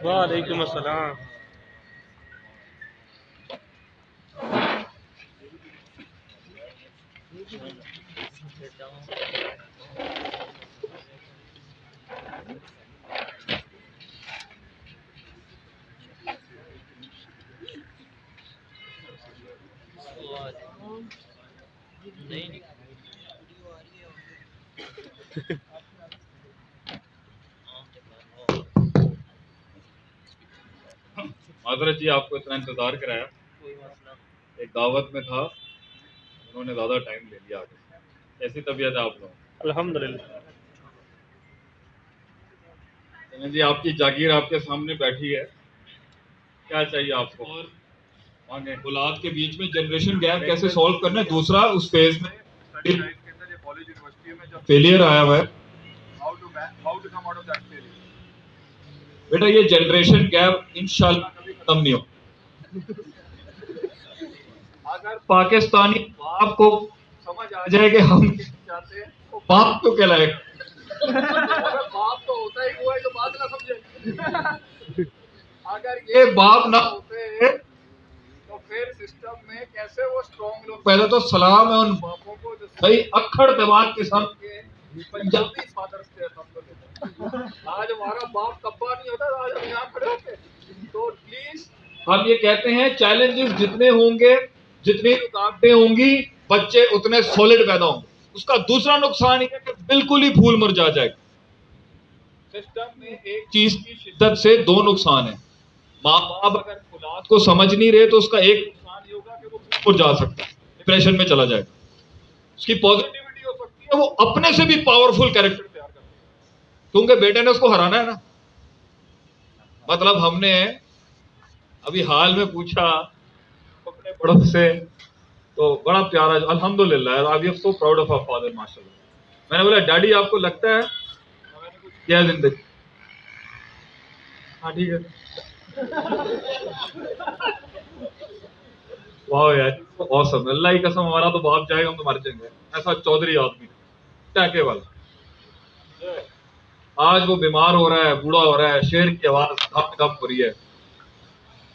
وعلیکم السلام. معذرت جی آپ کو اتنا انتظار کرایا. ایک دعوت میں تھا, انہوں نے زیادہ ٹائم لے لیا. آگے کیسی طبیعت ہے آپ لوگوں کی؟ الحمدللہ. جی آپ کی جاگیر آپ کے سامنے بیٹھی ہے, کیا چاہیے آپ کو؟ اور اولاد کے بیچ میں جنریشن گیپ کیسے سولو کرنا ہے. دوسرا اس فیز میں کالج یونیورسٹی میں جب فیلئر آیا ہوا ہے, how to come out of that failure. بیٹا یہ جنریشن گیپ انشاءاللہ کبھی ختم نہیں ہو. اگر پاکستانی باپ کو سمجھ آ جائے کہ ہم چاہتے ہیں تو باپ تو کہلائے گا. اگر باپ تو ہوتا ہی ہوا ہے جو بات نہ سمجھے. اگر یہ باپ نہ ہوتے تو پھر سسٹم میں کیسے وہ اسٹرانگ لوگ. پہلے تو سلام ہے ان باپوں کو جو صحیح اکھڑ دماغ قسم کے پنجابی فادرز تھے. آج ہمارا باپ کبا نہیں ہوتا, آج ہم یہاں کھڑے ہوتے. تو پلیز ہم یہ کہتے ہیں چیلنجز جتنے ہوں گے, جتنی رکاوٹیں ہوں گی, بچے اتنے سولڈ پیدا ہوں گے. اس کا دوسرا نقصان یہ ہے کہ بالکل ہی پھول مرجا جائے گا. سسٹم میں ایک چیز کی شدت سے دو نقصان ہیں. ماں باپ اگر اولاد کو سمجھ نہیں رہے تو اس کا ایک نقصان یہ ہوگا کہ وہ پھول جا سکتا ہے, ڈپریشن میں چلا جائے گا. اس کی پازیٹیوٹی ہو سکتی ہے, وہ اپنے سے بھی پاورفل کیریکٹر تیار کرتا ہے, کیونکہ بیٹے نے اس کو ہرانا ہے نا. مطلب ہم نے ابھی حال میں پوچھا اپنے بڑوں سے, تو بڑا پیارا, الحمدللہ I am so proud of our father ماشاء اللہ. میں نے بولا ڈیڈی آپ کو لگتا ہے میں نے کچھ کیا زندگی؟ ہاں ٹھیک ہے. واہ یار awesome. اللہ کی قسم ہمارا تو باپ جائے گا ہم تو مر جائیں گے. ایسا چودھری آدمی ٹیکے والا. آج وہ بیمار ہو رہا ہے, بوڑھا ہو رہا ہے, شیر کی آواز دھپ دھپ ہو رہی ہے.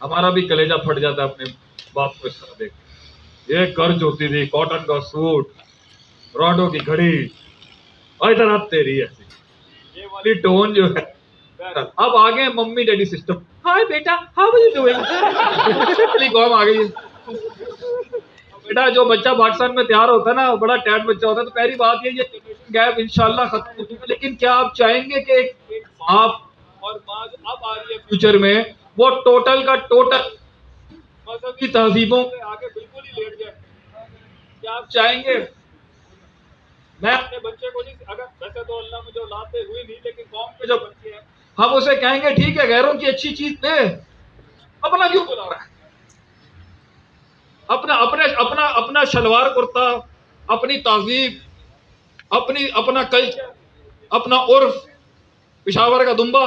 ہمارا بھی کلیجہ پھٹ جاتا ہے اپنے باپ کو اس طرح دیکھ. یہ کرج ہوتی تھی, کاٹن کا سوٹ, راڈو کی گھڑی, اور ادھر آپ تیری ایسی یہ والی ٹون جو ہے. اب آگے ممی ڈیڈی سسٹم. ہائے بیٹا ہاؤ آر یو ڈوئنگ. قوم آ گئی ہے. بیٹا جو بچہ پاکستان میں تیار ہوتا ہے نا, بڑا ٹیٹ بچہ ہوتا ہے, تو پہلی بات یہ جنریشن گیپ انشاءاللہ ختم ہو جائے گا. لیکن کیا آپ چاہیں گے کہ ایک باپ اور ماں جو اب آ رہی ہے فیوچر میں, وہ ٹوٹل کا ٹوٹل مذہبی تہذیبوں کے آگے بالکل ہی لیٹ جائے؟ کیا آپ چاہیں گے؟ میں اپنے بچے کو نہیں, اگر ویسے تو اللہ مجھے اولاد دے ہوئی نہیں, لیکن قوم کے جو بچے ہیں ہم اسے کہیں گے ٹھیک ہے غیروں کی اچھی چیز دے, اپنا کیوں بلا رہا ہے؟ اپنا شلوار کرتا, اپنی تہذیب, اپنا کلچر, اپنا عرف, پشاور کا دمبا,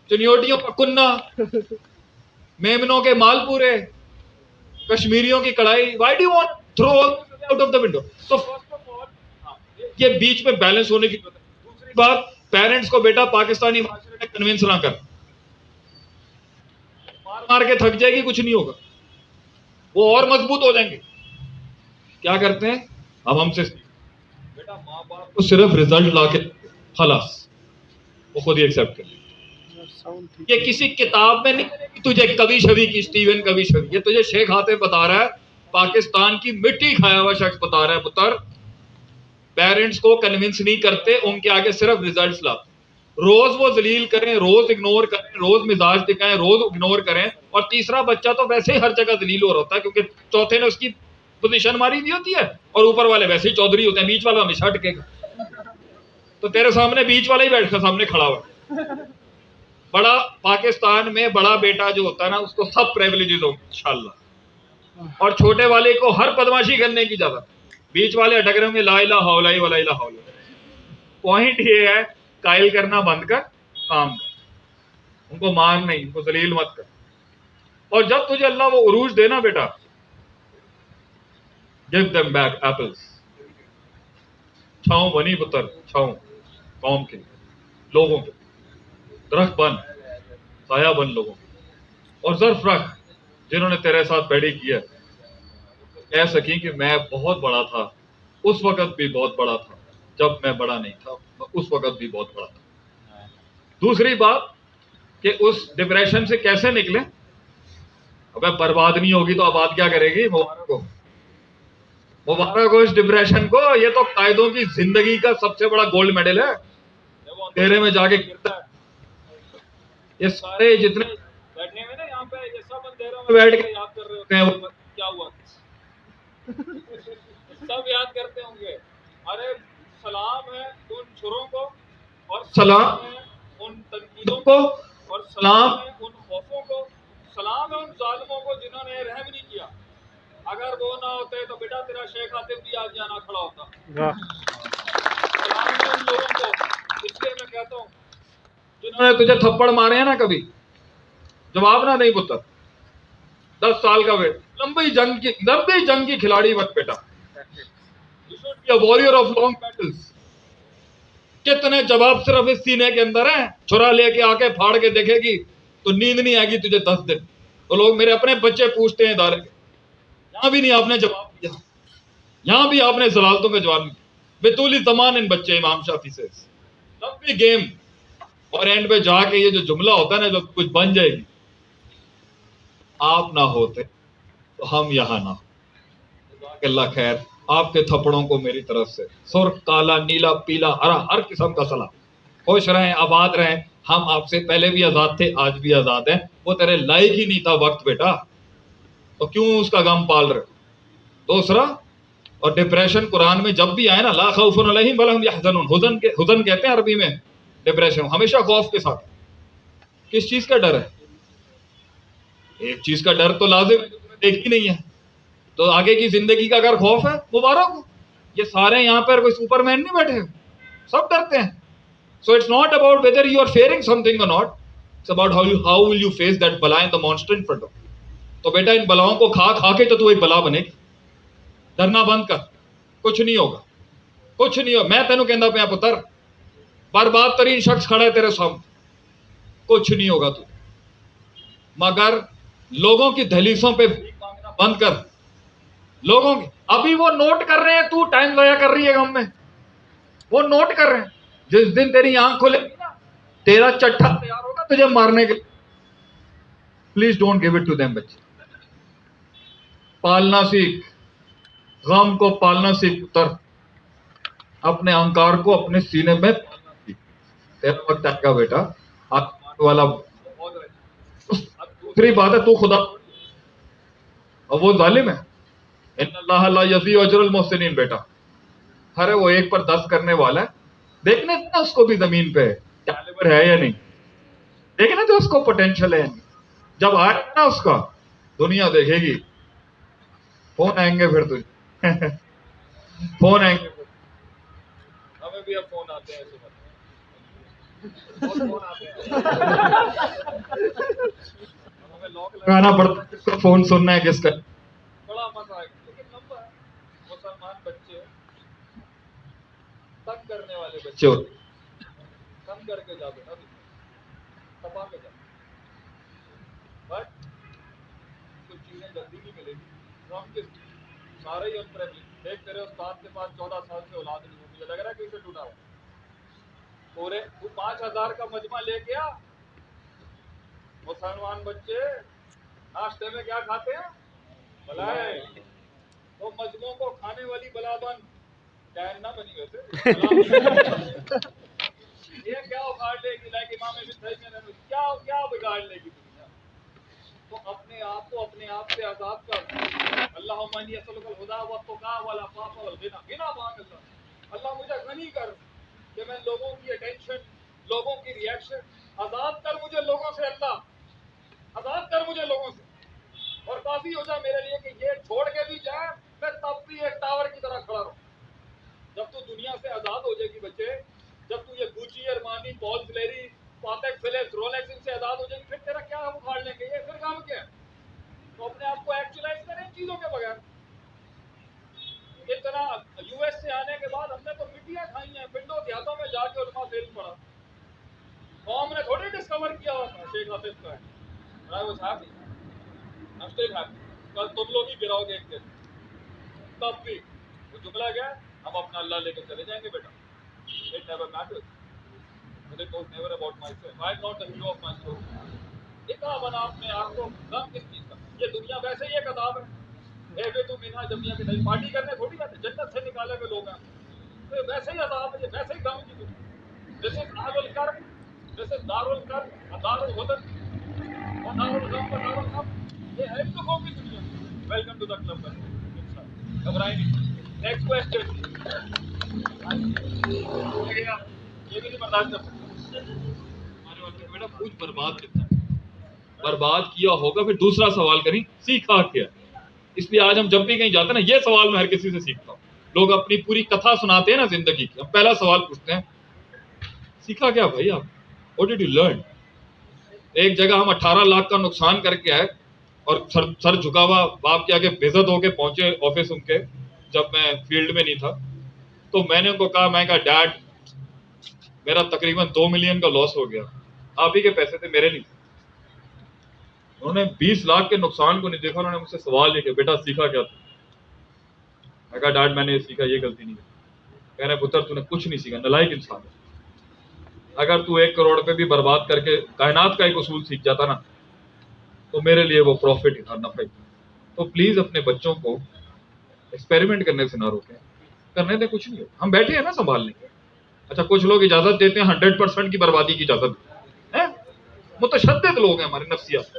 چنیوٹیوں کا کنہ, میمنوں کے مال پورے, کشمیریوں کی کڑھائی. Why do you want through out of the window? تو فرسٹ آف آل یہ بیچ میں بیلنس ہونے کی ضرورت ہے. دوسری بات, پیرنٹس کو بیٹا پاکستانی معاشرے میں کنونس نہ کر. مار مار کے تھک جائے گی, کچھ نہیں ہوگا, وہ اور مضبوط ہو جائیں گے. کیا کرتے ہیں اب ہم سے, بیٹا ماں باپ کو صرف رزلٹ لا کے خلاص, وہ خود ہی ایکسپٹ کر لیں. یہ کسی کتاب میں نہیں کہ تجھے کبھی شبی کی اسٹیون کبھی شبی, یہ تجھے شیخ حاتم بتا رہا ہے, پاکستان کی مٹی کھایا ہوا شخص بتا رہا ہے. پتر پیرنٹس کو کنونس نہیں کرتے, ان کے آگے صرف ریزلٹس لاتے. روز وہ ذلیل کریں, روز اگنور کریں, روز مزاج دکھائیں, روز اگنور کریں. اور تیسرا بچہ تو ویسے ہی ہر جگہ ذلیل ہو رہا ہوتا ہے, کیونکہ چوتھے نے اس کی پوزیشن ماری دی ہوتی ہے, اور اوپر والے ویسے ہی چودھری ہوتے ہیں, بیچ والا ہمیشہ اٹکے گا. تو تیرے سامنے بیچ والا ہی بیٹھ کر سامنے کھڑا ہوا. بڑا پاکستان میں بڑا بیٹا جو ہوتا ہے نا, اس کو سب پریولیجز ہوں انشاءاللہ, اور چھوٹے والے کو ہر بدماشی کرنے کی اجازت. بیچ والے اٹک رہے ہوں گے لا الہ الا اللہ ولا الہ الا اللہ. پوائنٹ یہ ہے, قائل کرنا بند کر, کام کر. ان کو مار نہیں, ان کو ذلیل مت کر. اور جب تجھے اللہ وہ عروج دینا بیٹا, give them back apples. چھاؤں بنی پتر, چھاؤں قوم کے, لوگوں کے, درخت بن. سایہ بن لوگوں اور ظرف رکھ جنہوں نے تیرے ساتھ پیڑی کیا کہہ سکیں کہ میں بہت بڑا تھا اس وقت بھی بہت بڑا تھا جب میں بڑا نہیں تھا میں اس وقت بھی بہت بڑا تھا. دوسری بات کہ اس ڈپریشن سے کیسے نکلیں. ابے برباد نہیں ہوگی تو آباد کیا کرے گی. مبارک ہو اس ڈپریشن کو. یہ تو قائدوں کی زندگی کا سب سے بڑا گولڈ میڈل ہے. اندھیرے میں جا کے گرتا ہے. یہ سارے جتنے بیٹھے ہوئے نا یہاں پہ یہ سب اندھیروں میں بیٹھ کے یاد کر رہے ہوتے ہیں کیا ہوا. سب یاد کرتے ہوں گے. ارے سلام ہے ان چھروں کو اور سلام ہے ان تنقیدوں کو اور سلام ہے ان خوفوں کو. سلام ہے ان ظالموں کو جنہوں نے رحم نہیں کیا. اگر وہ نہ ہوتے تو بیٹا تیرا شیخ آتم بھی آج جانا کھڑا ہوتا. سلام ہے ان لوگوں کو. اس لیے میں کہتا ہوں جنہوں نے تجھے تھپڑ مارے ہیں نا کبھی جواب نہ نہیں پتر. 10 سال کا ویٹ لمبی جنگ کی کھلاڑی بن بیٹا. You should be a warrior of long battles. کتنے جواب صرف اس سینے کے اندر ہیں. چھرا لے کے آ کے پھاڑ کے دیکھے گی تو نیند نہیں آئے گی تجھے 10 دن. تو لوگ میرے اپنے بچے پوچھتے ہیں ادارے کے یہاں بھی نہیں آپ نے جواب دیا. یہاں بھی آپ نے ضلالتوں کا جواب نہیں دیا. بطول زمان ان بچے امام شافعی سے لمبی گیم اور اینڈ پہ جا کے یہ جو جملہ ہوتا ہے نا جو کچھ بن جائے گی. آپ نہ ہوتے تو ہم یہاں نہ ہو. اللہ خیر. آپ کے تھپڑوں کو میری طرف سے سرخ کالا نیلا پیلا ہرا ہر قسم کا سلام. خوش رہیں آباد رہیں. ہم آپ سے پہلے بھی آزاد تھے آج بھی آزاد ہیں. وہ تیرے لائق ہی نہیں تھا وقت بیٹا تو کیوں اس کا غم پال رہے. دوسرا اور ڈپریشن قرآن میں جب بھی آئے نا لا خوف علیہم ولا هم يحزنون. حزن کہتے ہیں عربی میں ڈپریشن. ہمیشہ خوف کے ساتھ. کس چیز کا ڈر ہے. ایک چیز کا ڈر تو لازم ہے جو تمہیں دیکھی نہیں ہے. تو آگے کی زندگی کا اگر خوف ہے مبارک ہو. یہ سارے یہاں پر کوئی سپر مین نہیں بیٹھے سب ڈرتے ہیں. So it's not about whether you are fearing something or not. It's about how will you face that bala and the monster in front of you. تو بیٹا ان بلاؤں کو کھا کے تو ایک بلا بنے گی. ڈرنا بند کر. کچھ نہیں ہوگا. کچھ نہیں ہوگا. میں تینوں کہندا پیا پتر برباد ترین شخص کھڑا ہے تیرے سامنے. کچھ نہیں ہوگا تو مگر لوگوں کی دہلیزوں پہ بند کر. لوگوں کی ابھی وہ نوٹ کر رہے ہیں تو ٹائم ضائع کر رہی ہے غم میں. وہ نوٹ کر رہے ہیں. جس دن تیری آنکھ کھلے گی نا تیرا چٹھا تیار ہوگا تجھے مارنے کے لیے. Please don't give it to them. بچے پالنا سیکھ. غم کو پالنا سیکھ پتر. اپنے اہنکار کو اپنے سینے میں پالنا سیکھ. تیرا وقت آئے گا بیٹا. آسمان والا دوسری بات ہے تو خدا اور وہ ظالم ہے. ان اللہ لا یضیع اجر المحسنین. بیٹا ارے وہ 1 پر 10 کرنے والا ہے. دیکھنے نا اس کو بھی زمین پہ کیلیبر ہے یا نہیں. دیکھنا تو اس کو پوٹینشل ہے. جب آئے نا اس کا دنیا دیکھے گی. فون آئیں گے پھر تجھے. فون آئیں گے. ہمیں بھی اب فون آتے ہیں. ہمیں لاک لگانا پڑتا ہے کس کو فون سننا ہے کس کا. بڑا مزہ آئے گا. لیکن لمبا ہے. مسلمان بچے تنگ کرنے والے بچے ہوتے تنگ کر کے جا بیٹا تباہ کے جا. بٹ کچھ چیزیں جلدی نہیں ملے گی. ہم کس سارے ہی ان پر دیکھ تیرے استاد کے پاس 14 سال سے اولاد نہیں ہوئی. مجھے لگ رہا ہے کہ اسے ٹوٹا ہوا پورے تو 5000 کا مجمع لے کے آ. مسلمان بچے ناشتے میں کیا کھاتے ہیں بلائے. وہ مجموعوں کو کھانے والی بلا بن ڈین نہ بنی ویسے. یہ کیا اکھاڑ لے گی لائک امام ابن تیمیہ نے کیا بگاڑ لے گی دنیا. تو اپنے آپ کو اپنے آپ سے آزاد کر. اللہم انی اسألک الہدی والتقی والعفاف والغنی. غنا مانگ اللہ. اللہ مجھے غنی کر کہ میں لوگوں کی اٹینشن لوگوں کی ریئیکشن آزاد کر مجھے لوگوں سے. اللہ آزاد کر مجھے لوگوں سے. اور کافی ہو جائے میرے لیے کہ یہ چھوڑ کے بھی جائے میں تب بھی ایک ٹاور کی طرح کھڑا رہوں. جب تو دنیا سے آزاد ہو جائے گی بچے. جب تو یہ گوچی ارمانی پال فلیری پاتیک فلپس رولیکس ان سے آزاد ہو جائے گی پھر تیرا کیا ہم اکھاڑ لیں گے. یہ پھر کام کیا ہے. تو اپنے آپ کو ایکچولائز کریں ان چیزوں کے بغیر. اتنا یو ایس سے آنے کے بعد ہم نے تو مٹیاں کھائی ہیں. پنڈوں دیہاتوں میں جا کے علماء فیل پڑا قوم نے تھوڑی ڈسکور کیا ہوا تھا شیخ حافظ کا ہے. I was happy. I'm still happy. کل تم لوگ ہی گراؤ گے ایک دن, تب بھی وہ جملہ کیا ہے, ہم اپنا اللہ لے کے چلے جائیں گے بیٹا. It never matters. But it was never about myself. I'm not the hero of my story. اتنا بنا اپنے آپ کو غم کس چیز کا. یہ دنیا ویسے ہی ایک عذاب ہے. اے تم انہا جمعیہ کے نہیں پارٹی کرنے تھوڑی آتے, جنت سے نکالے ہوئے لوگ ہیں. تو ویسے ہی عذاب ہے, یہ ویسے ہی غم کی دنیا. This is Ahl al-Karb, this is Dar al-Karb, Dar al-Hudan, اور Dar al-Gham و Dar al-Gham. یہ ہے دکھوں کی دنیا. Welcome to the club. گھبرائیں نہیں. Next question. یہ بھی نہیں برداشت کر سکتا ہمارے والے بیٹا کچھ برباد کرتا ہے. برباد کیا ہوگا پھر دوسرا سوال کریں سیکھا کیا. اس لیے آج ہم جب بھی کہیں جاتے ہیں نا, یہ سوال میں ہر کسی سے سیکھتا ہوں. لوگ اپنی پوری کتھا سناتے ہیں نا زندگی کی, ہم پہلا سوال پوچھتے ہیں سیکھا کیا بھائی آپ, واٹ ڈیڈ یو لرن. ایک جگہ ہم 18 لاکھ کا نقصان کر کے آئے اور سر جھکا ہوا باپ کے آگے بےعزت ہو کے پہنچے آفس ان کے, جب میں فیلڈ میں نہیں تھا. تو میں نے ان کو کہا, میں کہا ڈیڈ میرا تقریباً 2 ملین کا لاس ہو گیا, آپ ہی کے پیسے تھے میرے نہیں تھے. انہوں نے 20 لاکھ کے نقصان کو نہیں دیکھا, انہوں نے مجھ سے سوال یہ کیا بیٹا سیکھا کیا تھا. میں کہا ڈیڈ میں نے یہ سیکھا, یہ غلطی نہیں کی. کہہ رہے پتر تو نے کچھ نہیں سیکھا, نالائق انسان ہے. اگر تو 1 کروڑ پہ بھی برباد کر کے کائنات کا ایک اصول سیکھ جاتا نا تو میرے لیے وہ پروفٹ ہی تھا, نفع ہی تھا. تو پلیز اپنے بچوں کو ایکسپیریمنٹ کرنے سے نہ روکیں, کرنے دیں, کچھ نہیں ہو. ہم بیٹھے ہیں نا سنبھالنے کے. اچھا کچھ لوگ اجازت دیتے ہیں 100% کی بربادی کی اجازت ہے, متشدد لوگ ہیں ہمارے نفسیات.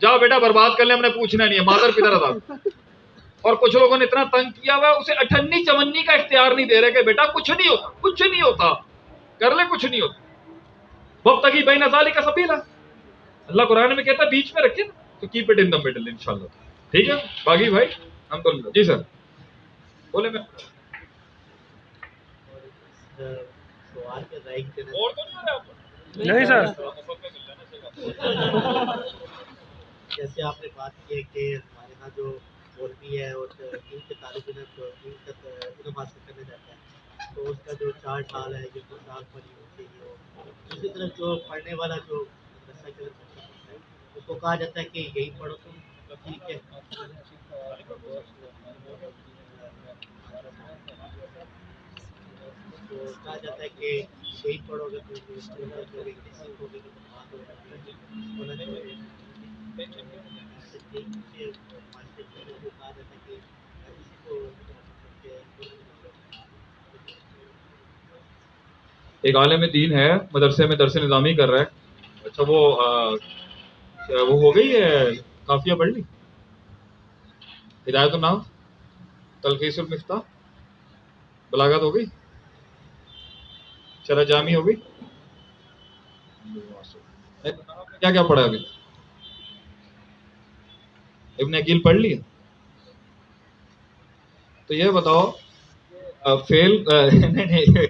جا بیٹا برباد کر لیں, ہم نے پوچھنا نہیں ہے, مادر پدر عذاب. اور کچھ لوگوں نے اتنا تنگ کیا ہوا اسے 58 چونی کا اختیار نہیں دے رہے کہ بیٹا کچھ نہیں ہوتا, کچھ نہیں ہوتا, کر لے, کچھ نہیں ہوتا. وابتغی بین ذالک سبیلا, اللہ قرآن میں کہتا ہے بیچ میں رکھے نا, تو keep it in the middle انشاءاللہ. ٹھیک ہے باقی بھائی الحمدللہ. جی سر بولے. میں سوال کے رائٹ اور تو نہیں آ رہا آپ کو؟ نہیں سر. جیسے آپ نے بات کی ہے کہ ہمارے یہاں جو مولوی ہے اور دین کے طالب علم جو دین کا علم حاصل کرنے جاتا ہے تو اس کا جو 4 سال ہے, جو 2 سال پڑھی ہوتی ہے, اسی طرح جو پڑھنے والا جو مدرسہ کے اندر ہوتا ہے اس کو کہا جاتا ہے کہ یہی پڑھو تم, ٹھیک ہے. تو کہا جاتا ہے کہ یہی پڑھو گے تو انگلش سیکھو گے تو بات ہونا چاہیے. ایک عالم دین ہے مدرسے میں درس نظامی کر رہا ہے. اچھا وہ ہو گئی ہے, قافیہ پڑھ لی, ہدایت النام, تلخیص المفتاح, بلاغت ہو گئی, شرح جامی ہو گئی, کیا کیا پڑھا ابھی, ابن عقیل پڑھ لیا. تو یہ بتاؤ فیل نہیں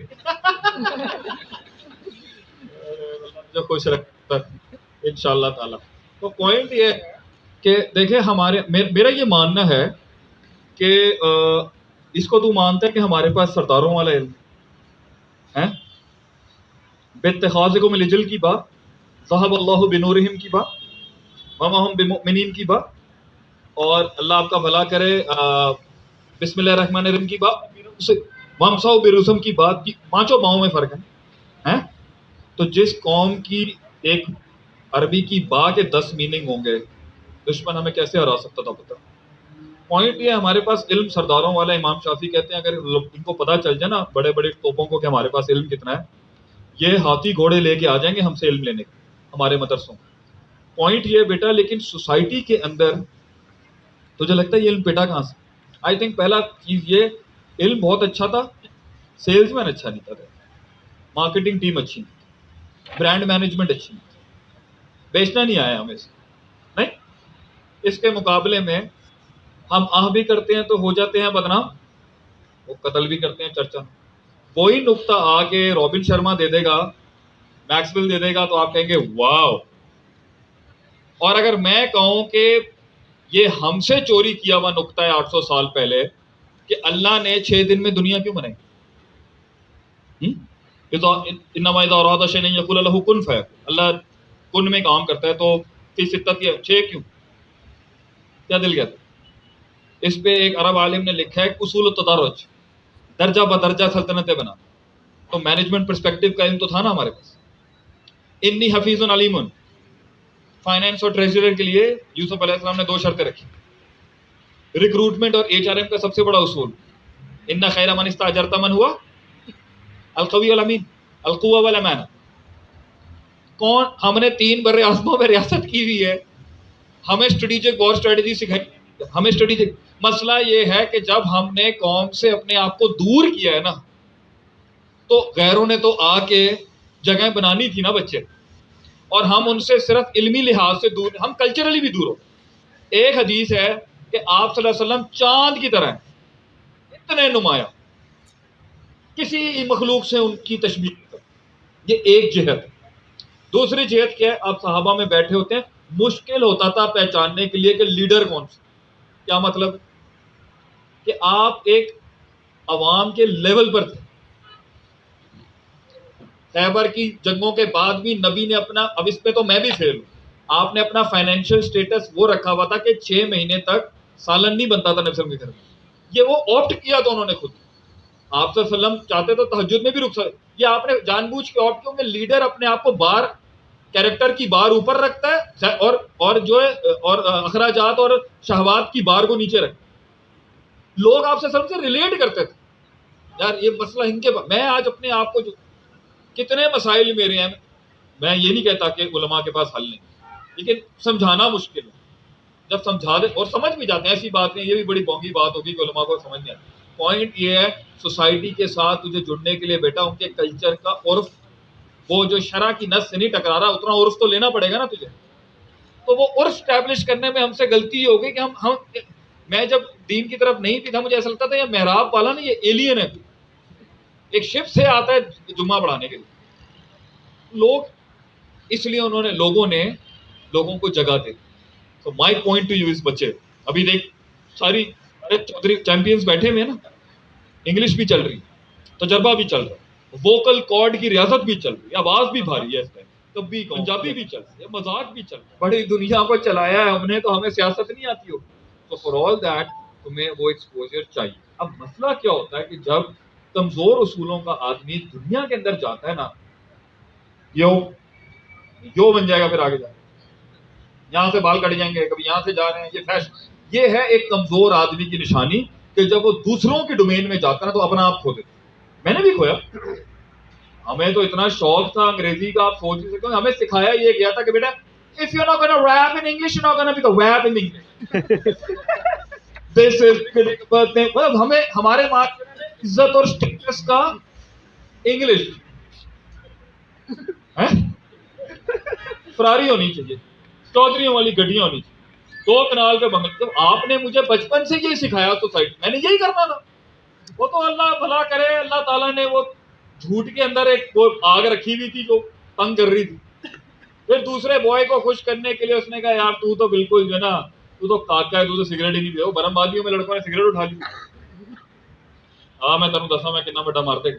جو خوش رکھتا انشاءاللہ تعالی. تو پوائنٹ یہ ہے کہ دیکھیں میرا یہ ماننا ہے کہ اس کو تو مانتا ہے کہ ہمارے پاس سرداروں والا علم ہے, باتخاذکم العجل کی بات, ذہب اللہ بنورہم کی بات, وما ہم بمؤمنین کی بات, اور اللہ آپ کا بھلا کرے بسم اللہ الرحمن الرحیم کی بات, وامسحوا برؤوسکم کی بات, کی 5 باؤں میں فرق ہے. تو جس قوم کی ایک عربی کی با کے 10 میننگ ہوں گے, دشمن ہمیں کیسے ہرا سکتا تھا پتہ. پوائنٹ یہ ہمارے پاس علم سرداروں والا. امام شافعی کہتے ہیں اگر ان کو پتہ چل جائے نا بڑے بڑے توپوں کو کہ ہمارے پاس علم کتنا ہے, یہ ہاتھی گھوڑے لے کے آ جائیں گے ہم سے علم لینے ہمارے مدرسوں. پوائنٹ یہ بیٹا, لیکن سوسائٹی کے اندر تجھے لگتا ہے یہ علم پیٹا کہاں سے؟ آئی تھنک پہلا چیز یہ, علم بہت اچھا تھا, سیلز مین اچھا نہیں تھا, مارکیٹنگ ٹیم اچھی نہیں تھی, برانڈ مینجمنٹ اچھی نہیں تھی, بیچنا نہیں آیا ہمیں سے نہیں. اس کے مقابلے میں ہم بھی کرتے ہیں تو ہو جاتے ہیں بدنام, وہ قتل بھی کرتے ہیں چرچا. وہی نقطہ آگے رابن شرما دے دے گا, میکسویل دے دے گا, تو آپ کہیں گے واو. اور اگر میں کہوں کہ یہ ہم سے چوری کیا ہوا نقطہ ہے 800 سال پہلے کہ اللہ نے 6 دن میں دنیا کیوں بنائی, انما اذا اراد شيئا يقول له كن فيكون. اللہ کن میں کام کرتا ہے تو فی ستت چھ کیوں؟ کیا دل کہتا ہے؟ اس پہ ایک عرب عالم نے لکھا ہے اصول التدرج، درجہ بدرجہ سلطنتیں بنا. تو مینجمنٹ پرسپیکٹو کا علم تو تھا نا ہمارے پاس. انی حفیظ علیم، فائنینس اور ٹریجرر کے لیے یوسف علیہ السلام نے 2 شرطیں رکھی. ریکروٹمنٹ اور ایچ آر ایم کا سب سے بڑا اصول ان خیر من استاجرت من ہوا القوی الامین القوہ والامانہ. کون؟ ہم نے 3 بر اعظموں میں ریاست کی ہوئی ہے، ہمیں اسٹریٹجک وار اسٹریٹجی سکھائی، ہمیں اسٹریٹجک. مسئلہ یہ ہے کہ جب ہم نے قوم سے اپنے آپ کو دور کیا ہے نا، تو غیروں نے تو آ کے جگہیں بنانی تھی نا بچے، اور ہم ان سے صرف علمی لحاظ سے دور، ہم کلچرلی بھی دور ہو. ایک حدیث ہے کہ آپ صلی اللہ علیہ وسلم چاند کی طرح ہیں، اتنے نمایاں، کسی مخلوق سے ان کی تشبیہ نہیں کرتے. یہ ایک جہت ہے. دوسری جہت کیا ہے؟ آپ صحابہ میں بیٹھے ہوتے ہیں، مشکل ہوتا تھا پہچاننے کے لیے کہ لیڈر کون سا. کیا مطلب؟ کہ آپ ایک عوام کے لیول پر تھے. خیبر کی جنگوں کے بعد بھی نبی نے اپنا، اب اس پہ تو میں بھی فیل ہوں، آپ نے اپنا فائنینشیل سٹیٹس وہ رکھا ہوا تھا کہ 6 مہینے تک سالن نہیں بنتا تھا نبی صلی اللہ علیہ وسلم کے گھر میں. یہ وہ آپٹ کیا تھا انہوں نے خود. آپ صلی اللہ علیہ وسلم چاہتے تو تہجد میں بھی رک سکتے. یہ آپ نے جان بوجھ کے آپٹ کیوں کہ لیڈر اپنے آپ کو بار کیریکٹر کی بار اوپر رکھتا ہے اور جو ہے اور اخراجات اور شہوات کی بار کو نیچے رکھتا ہے. لوگ آپ سے ریلیٹ کرتے تھے، یار یہ مسئلہ ان کے میں آج اپنے آپ کو کتنے مسائل میرے ہیں، میں یہ نہیں کہتا کہ علماء کے پاس حل نہیں، لیکن سمجھانا مشکل ہے. جب سمجھا دے اور سمجھ بھی جاتے ہیں، ایسی بات نہیں، یہ بھی بڑی بونگی بات ہوگی کہ علماء کو سمجھ نہیں آتی. پوائنٹ یہ ہے سوسائٹی کے ساتھ تجھے جڑنے کے لیے بیٹا ان کے کلچر کا عرف، وہ جو شرع کی نص سے نہیں ٹکرا رہا، اتنا عرف تو لینا پڑے گا نا تجھے. تو وہ عرف اسٹیبلش کرنے میں ہم سے غلطی یہ ہو گئی کہ ہم میں جب دین کی طرف نہیں تھا مجھے ایسا لگتا تھا یہ محراب والا نا یہ ایلین ہے، ایک شپ سے آتا ہے جمعہ پڑھانے کے لیے. لوگ اس لیے لوگوں نے لوگوں کو جگہ دے. تو مائی پوائنٹ ٹو یو اس بچے ابھی دیکھ ساری چودھری چیمپئنز بیٹھے ہوئے ہیں نا، انگلش بھی چل رہی، تجربہ بھی چل رہا ہے، ووکل کارڈ کی ریاست بھی چل رہی ہے، آواز بھی بھاری ہے اس ٹائم، تب بھی پنجابی بھی چل رہی ہے، مذاق بھی چل رہا ہے. بڑی دنیا کو چلایا ہے ہم نے تو ہمیں سیاست نہیں آتی ہو. تو فار آل دیٹ تمہیں وہ ایکسپوجر چاہیے. اب مسئلہ کیا ہوتا ہے کہ جب کمزور اصولوں کا آدمی دنیا کے اندر جاتا ہے نا، یو بن جائے گا، پھر آگے جائے گا، یہاں سے بال کٹ جائیں گے، کبھی یہاں سے جا رہے ہیں، یہ فیشن. یہ ہے ایک کمزور آدمی کی نشانی کہ جب وہ دوسروں کی ڈومین میں جاتا ہے نا تو اپنا آپ کھو دیتا. میں نے بھی کھویا. ہمیں تو اتنا شوق تھا انگریزی کا، آپ سوچ نہیں سکتے. ہمیں سکھایا یہ گیا تھا کہ بیٹا if you're not going to rap in English, you're not going to be the rap in English. This is birthday. مطلب ہمیں ہمارے معاشرے میں عزت اور اسٹیٹس کا انگلش فراری ہونی چاہیے، چودھریوں والی گڈیاں ہونی چاہیے، 2 کنال پہ بنگلے. جب آپ نے مجھے بچپن سے یہی سکھایا سوسائٹی، میں نے یہی کرنا تھا. وہ تو اللہ بھلا کرے، اللہ تعالیٰ نے وہ جھوٹ کے اندر ایک وہ آگ رکھی ہوئی تھی جو تنگ کر رہی تھی. پھر دوسرے بوائے کو خوش کرنے کے لیے اس نے کہا یار تو تو بالکل جو ہے نا، تو تو کاکا ہے، تو تو سگریٹ ہی نہیں پیا. وہ برم بادیوں میں لڑکوں نے سگریٹ اٹھا لی. ہاں میں تمہیں دسا میں کتنا بڑا مارتے